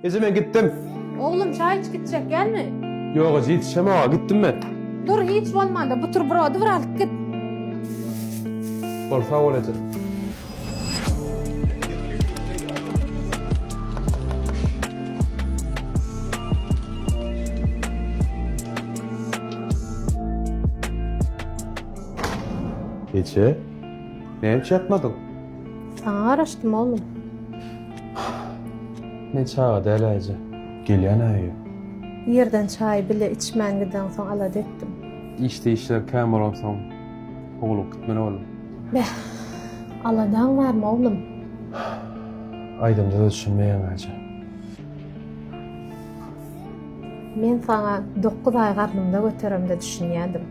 Ece ben gittim. Oğlum çay iç gidecek gelme. Yok Ece yetişem ağa gittim ben. Dur hiç olmadı. Bu tür brodu bırak git. Sağ ol Ece. Ece, ne hiç yapmadın? Sana araştım oğlum. Ne çağa değil Ece. Geliyen ayı. Yerden çay bile içmen giden son alad ettim. İşte işler kamar olsam. Oğlum gitmene oğlum. Aladan var mı oğlum? Aydımda da düşünmeyen Ece. Men sana 9 ay karnımda götürümde düşünýädim.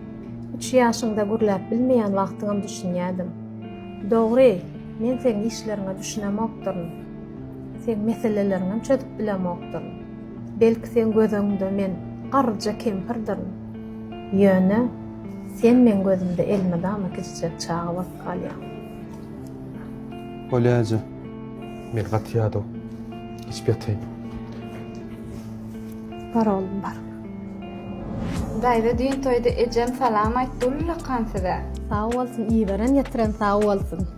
3 ýaşyňda gürläp bilmeýän wagtyňam düşünýädim. Dogry, men seň işleriňe düşünemokdyryn. Sen meseleleriňi çözüp bilemokdyryn. Belki sen gözüňde men garryja kempirdiryn. Ýöne, sen men gözümde elmedama geçecek çağa bak galýa. Öyle Ece. Men gatýady. Hiç yatayım. Bar oğlum bar. Daýda düýün toýda ejem salam aýtdylar kansyda. Sağ olsun, iyi veren yetiren sağ olsun.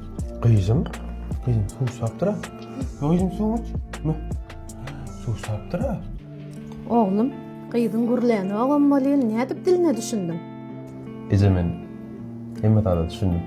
Kızım, su saptıra. Kızım su iç. Mı? Su saptıra. Oğlum, kıydın gürleğini oğlum bolýan, ne edip diline düşündün? Ece men, hemme tada düşündüm.